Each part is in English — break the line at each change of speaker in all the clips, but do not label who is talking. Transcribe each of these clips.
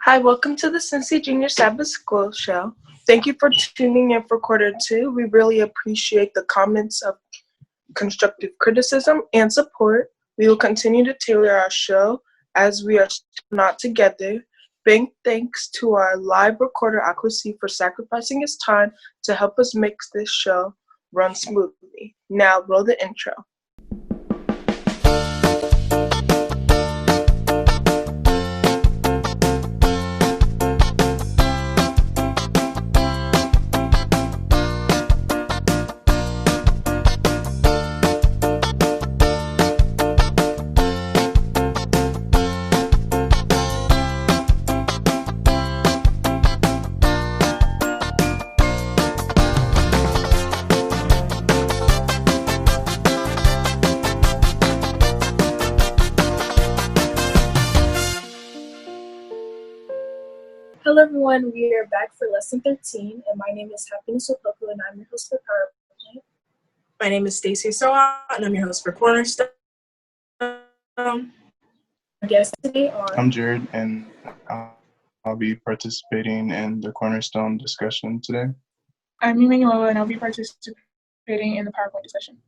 Hi, welcome to the Cincy Junior Sabbath School Show. Thank you for tuning in for quarter two. We really appreciate the comments of constructive criticism and support. We will continue to tailor our show as we are still not together. Big thanks to our live recorder Aquasi for sacrificing his time to help us make this show run smoothly. Now roll the intro. Hello everyone, we are back for lesson 13, and my name is Happiness Opoku, and I'm your host for PowerPoint.
My name is Stacy Soa, and I'm your host for Cornerstone.
Our guests today are...
I'm Jared, and I'll be participating in the Cornerstone discussion today.
I'm Emmanuela, and I'll be participating in the PowerPoint discussion.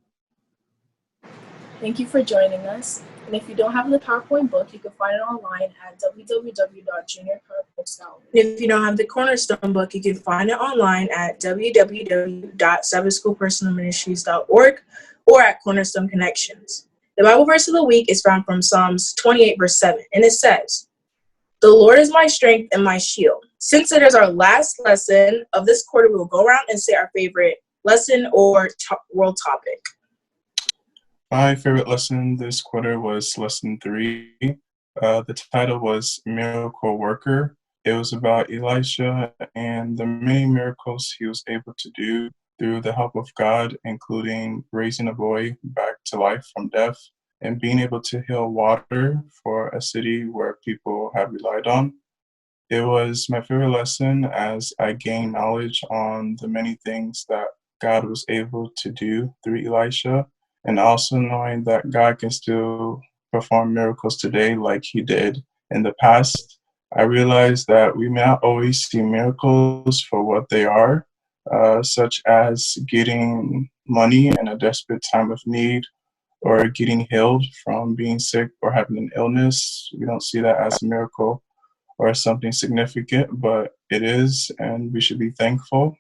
Thank you for joining us. And if you don't have the PowerPoint book, you can find it online at www.juniorpowerpoints.org.
If you don't have the Cornerstone book, you can find it online at www.sabbathschoolpersonalministries.org or at Cornerstone Connections. The Bible verse of the week is found from Psalms 28, verse 7, and it says, "The Lord is my strength and my shield." Since it is our last lesson of this quarter, we will go around and say our favorite lesson or world topic.
My favorite lesson this quarter was lesson 3. The title was Miracle Worker. It was about Elisha and the many miracles he was able to do through the help of God, including raising a boy back to life from death and being able to heal water for a city where people had relied on. It was my favorite lesson as I gained knowledge on the many things that God was able to do through Elisha, and also knowing that God can still perform miracles today like he did in the past. I realized that we may not always see miracles for what they are, such as getting money in a desperate time of need or getting healed from being sick or having an illness. We don't see that as a miracle or something significant, but it is, and we should be thankful.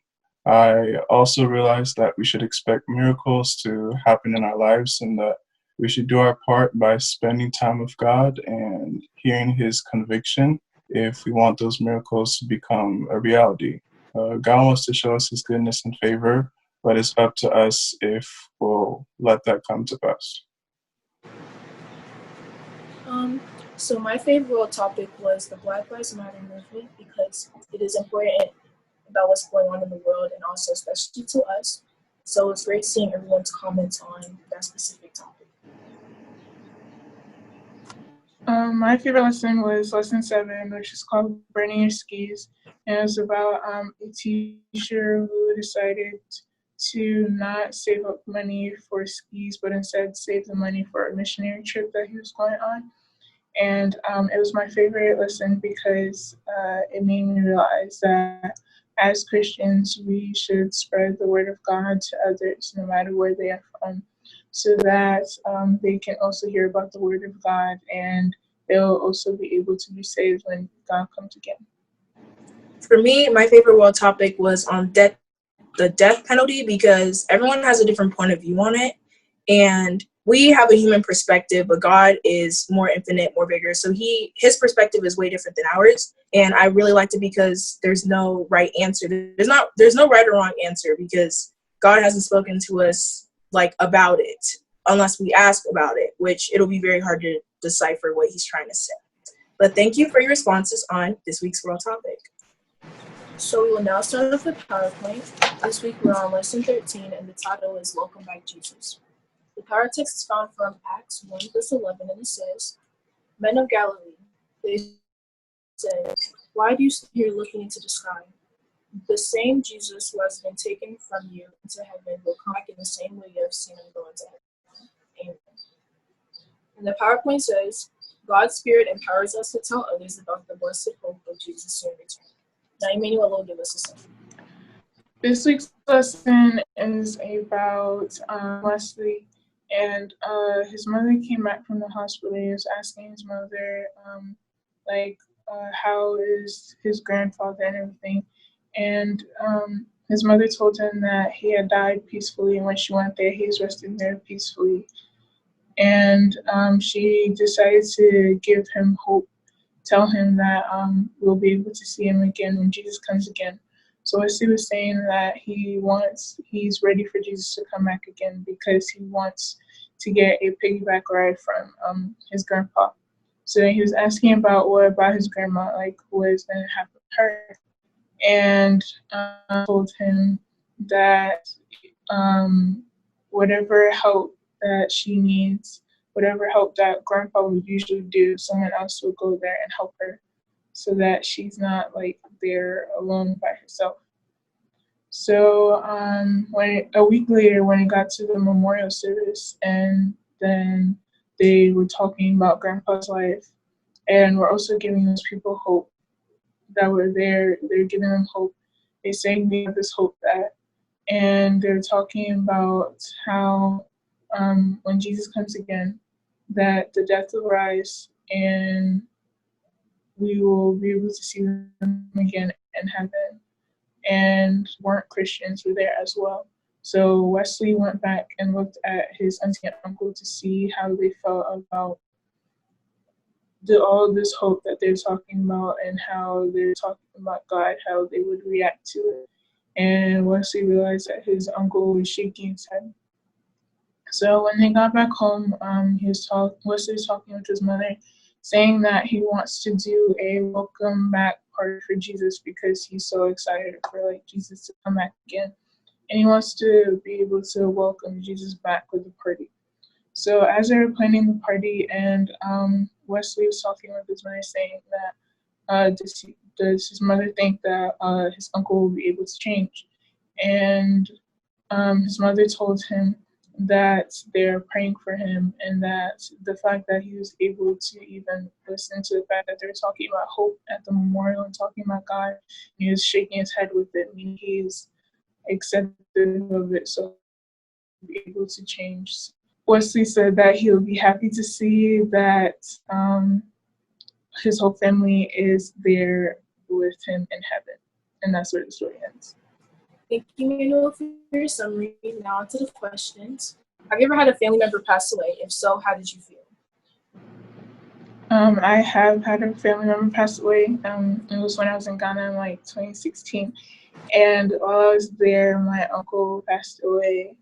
I also realized that we should expect miracles to happen in our lives and that we should do our part by spending time with God and hearing his conviction if we want those miracles to become a reality. God wants to show us his goodness and favor, but it's up to us if we'll let that come to pass.
So my favorite world topic was the Black Lives Matter movement because it is important about what's going on in the world and also especially to us. So it's great seeing everyone's comments on that specific topic.
My favorite lesson was lesson 7, which is called Burning Your Skis. And it was about a teacher who decided to not save up money for skis, but instead save the money for a missionary trip that he was going on. And it was my favorite lesson because it made me realize that as Christians, we should spread the word of God to others, no matter where they are from, so that they can also hear about the word of God and they'll also be able to be saved when God comes again.
For me, my favorite world topic was on the death penalty because everyone has a different point of view on it. And we have a human perspective, but God is more infinite, more bigger. So his perspective is way different than ours. And I really liked it because there's no right answer. There's no right or wrong answer because God hasn't spoken to us like about it unless we ask about it, which it'll be very hard to decipher what he's trying to say. But thank you for your responses on this week's world topic.
So we will now start off with PowerPoint. This week we're on lesson 13 and the title is Welcome Back Jesus. The power text is found from Acts 1 verse 11 and it says, "Men of Galilee," they said, "why do you stand here looking into the sky? The same Jesus who has been taken from you into heaven will come back in the same way you have seen him go into heaven." Amen. And the PowerPoint says,
God's Spirit empowers us to tell others about the blessed hope of Jesus' soon return. Now, Emmanuel will give us a song.
This week's lesson is about Wesley, and his mother came back from the hospital. He was asking his mother, how is his grandfather and everything. And his mother told him that he had died peacefully, and when she went there, he was resting there peacefully. And she decided to give him hope, tell him that we'll be able to see him again when Jesus comes again. So Wesley was saying that he's ready for Jesus to come back again because he wants to get a piggyback ride from his grandpa. So then he was asking about what about his grandma, like what is going to happen to her. And told him that whatever help that she needs, whatever help that grandpa would usually do, someone else will go there and help her so that she's not like there alone by herself. So a week later, when it got to the memorial service, and then they were talking about grandpa's life, and we're also giving those people hope that were there. They're giving them hope. They're saying we have this hope that, and they're talking about how when Jesus comes again, that the death will rise and we will be able to see them again in heaven. And weren't Christians were there as well. So Wesley went back and looked at his auntie and uncle to see how they felt about all this hope that they're talking about and how they're talking about God, how they would react to it. And Wesley realized that his uncle was shaking his head. So when they got back home, Wesley was talking with his mother, saying that he wants to do a welcome back party for Jesus because he's so excited for Jesus to come back again, and he wants to be able to welcome Jesus back with a party. So as they were planning the party, and Wesley was talking with his mother, saying that does his mother think that his uncle will be able to change? And his mother told him that they're praying for him, and that the fact that he was able to even listen to the fact that they're talking about hope at the memorial and talking about God, he was shaking his head with it, meaning he's accepted of it, so he'll be able to change. Wesley said that he'll be happy to see that his whole family is there with him in heaven, and that's where the story ends.
Thank you, Manuel, for your summary. Now on to the questions. Have you ever had a family member pass away? If so, how did you feel?
I have had a family member pass away. It was when I was in Ghana in 2016. And while I was there, my uncle passed away.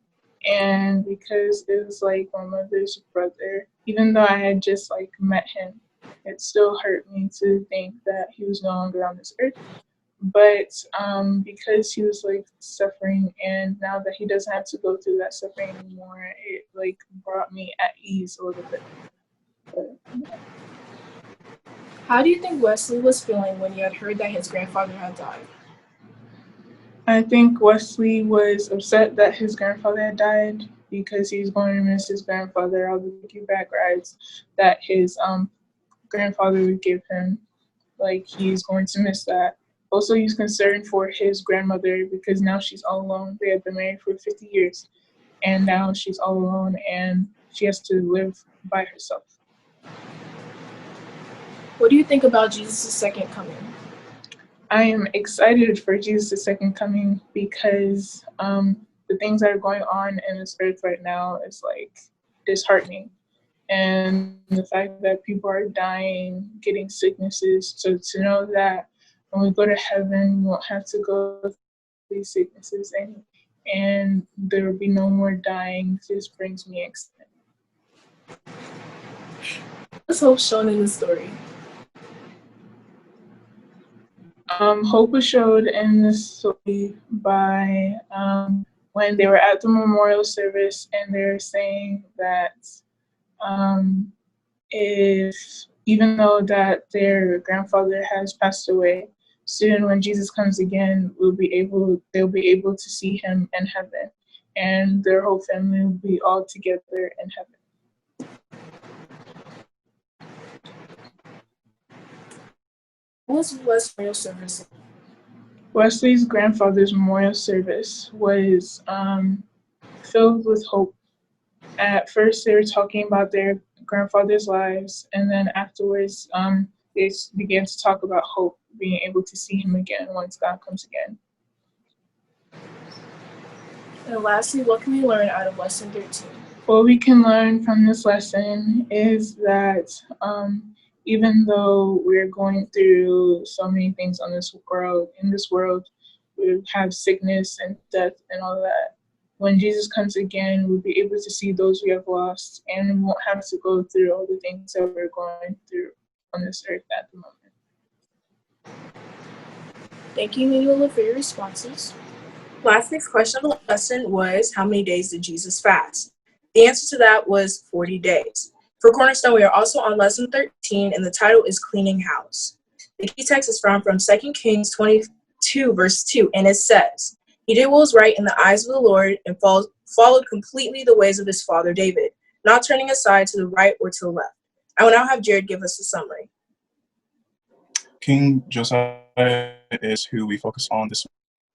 And because it was my mother's brother, even though I had just met him, it still hurt me to think that he was no longer on this earth. But because he was suffering, and now that he doesn't have to go through that suffering anymore, it brought me at ease a little bit. But, yeah.
How do you think Wesley was feeling when he had heard that his grandfather had died?
I think Wesley was upset that his grandfather had died because he was going to miss his grandfather, all the piggyback rides that his grandfather would give him. He's going to miss that. Also, he's concerned for his grandmother because now she's all alone. They had been married for 50 years, and now she's all alone, and she has to live by herself.
What do you think about Jesus' second coming?
I am excited for Jesus' second coming because the things that are going on in this earth right now is disheartening. And the fact that people are dying, getting sicknesses, so to know that when we go to heaven, we won't have to go through these sicknesses and there will be no more dying, just brings me excitement.
What's hope shown in the story?
Hope was showed in this story by when they were at the memorial service, and they're saying that if even though that their grandfather has passed away, soon when Jesus comes again, they'll be able to see him in heaven, and their whole family will be all together in heaven.
What was Wesley's memorial service?
Wesley's grandfather's memorial service was filled with hope. At first, they were talking about their grandfather's lives, and then afterwards, they began to talk about hope, being able to see him again once God comes again.
And lastly, what can we learn out of lesson 13?
What we can learn from this lesson is that even though we're going through so many things in this world, we have sickness and death and all that. When Jesus comes again, we'll be able to see those we have lost, and we won't have to go through all the things that we're going through on this earth at the moment.
Thank you, Manuela, for your responses. Last week's question of the lesson was, how many days did Jesus fast? The answer to that was 40 days. For Cornerstone, we are also on lesson 13, and the title is Cleaning House. The key text is from 2 Kings 22, verse 2, and it says, He did what was right in the eyes of the Lord and followed completely the ways of his father David, not turning aside to the right or to the left. I will now have Jared give us a summary.
King Josiah is who we focus on this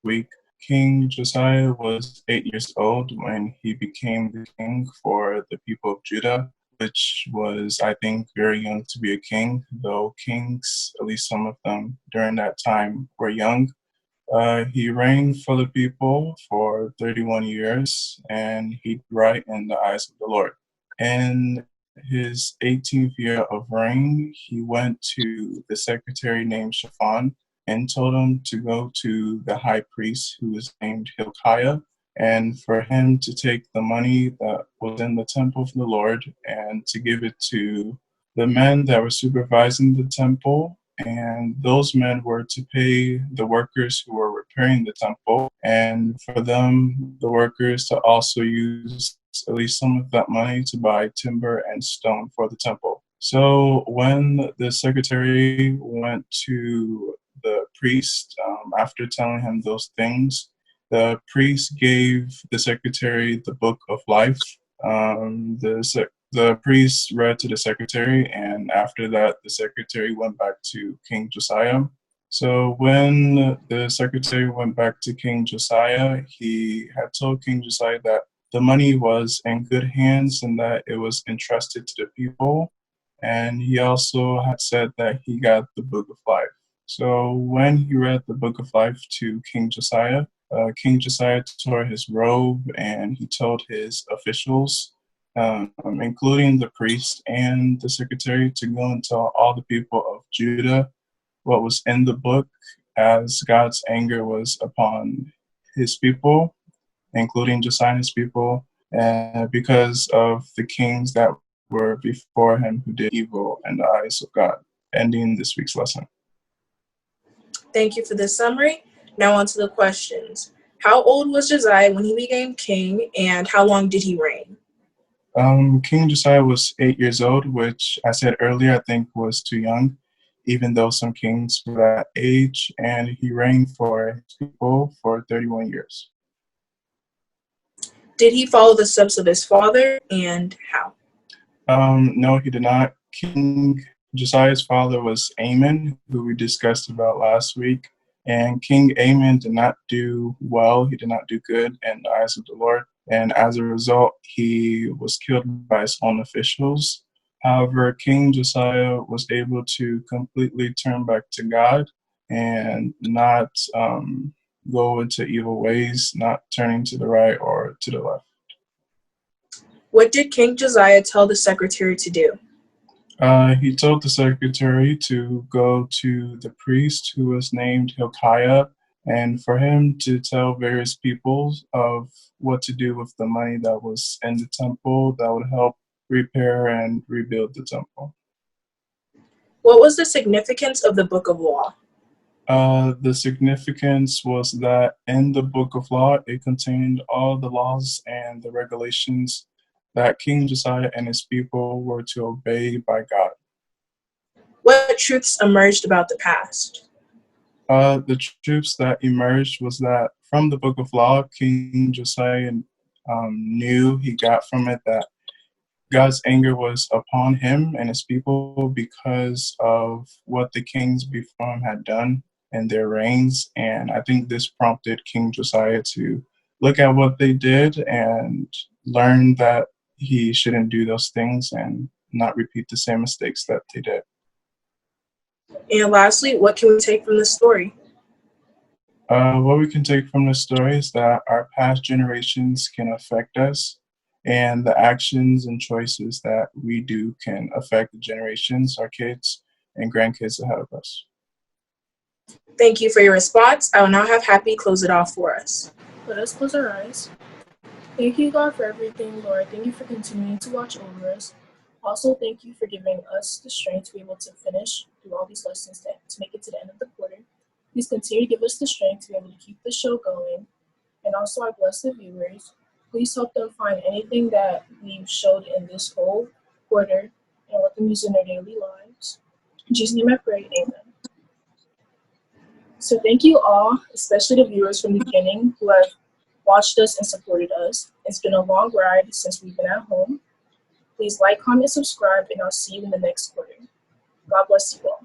week. King Josiah was 8 years old when he became the king for the people of Judah, which was, I think, very young to be a king, though kings, at least some of them during that time, were young. He reigned for the people for 31 years, and he did right in the eyes of the Lord. In his 18th year of reign, he went to the secretary named Shaphan and told him to go to the high priest, who was named Hilkiah, and for him to take the money that was in the temple of the Lord and to give it to the men that were supervising the temple. And those men were to pay the workers who were repairing the temple, and for them, the workers, to also use at least some of that money to buy timber and stone for the temple. So when the secretary went to the priest, after telling him those things, the priest gave the secretary the book of life. The priest read to the secretary, and after that, the secretary went back to King Josiah. So when the secretary went back to King Josiah, he had told King Josiah that the money was in good hands and that it was entrusted to the people. And he also had said that he got the book of life. So when he read the book of life to King Josiah tore his robe and he told his officials, including the priest and the secretary, to go and tell all the people of Judah what was in the book, as God's anger was upon his people, including Josiah's people, and because of the kings that were before him who did evil in the eyes of God. Ending this week's lesson.
Thank you for this summary. Now on to the questions. How old was Josiah when he became king, and how long did he reign?
King Josiah was 8 years old, which I said earlier I think was too young, even though some kings were that age, and he reigned for his people for 31 years.
Did he follow the steps of his father, and how?
No, he did not. King Josiah's father was Amon, who we discussed about last week. And King Amon did not do well. He did not do good in the eyes of the Lord. And as a result, he was killed by his own officials. However, King Josiah was able to completely turn back to God and not go into evil ways, not turning to the right or to the left.
What did King Josiah tell the secretary to do?
He told the secretary to go to the priest, who was named Hilkiah, and for him to tell various people of what to do with the money that was in the temple that would help repair and rebuild the temple.
What was the significance of the book of law?
The significance was that in the book of law, it contained all the laws and the regulations that King Josiah and his people were to obey by God.
What truths emerged about the past?
The truths that emerged was that from the book of law, King Josiah he got from it that God's anger was upon him and his people because of what the kings before him had done in their reigns. And I think this prompted King Josiah to look at what they did and learn that he shouldn't do those things and not repeat the same mistakes that they did.
And lastly, what can we take from this story?
What we can take from the story is that our past generations can affect us, and the actions and choices that we do can affect the generations, our kids and grandkids ahead of us.
Thank you for your response. I will now have Happy close it off for us.
Let us close our eyes. Thank you, God, for everything, Lord. Thank you for continuing to watch over us. Also, thank you for giving us the strength to be able to finish through all these lessons to make it to the end of the quarter. Please continue to give us the strength to be able to keep the show going. And also, I bless the viewers. Please help them find anything that we've showed in this whole quarter and let them use in their daily lives. In Jesus' name I pray, amen. So thank you all, especially the viewers from the beginning who have watched us and supported us. It's been a long ride since we've been at home. Please like, comment, subscribe, and I'll see you in the next quarter. God bless you all.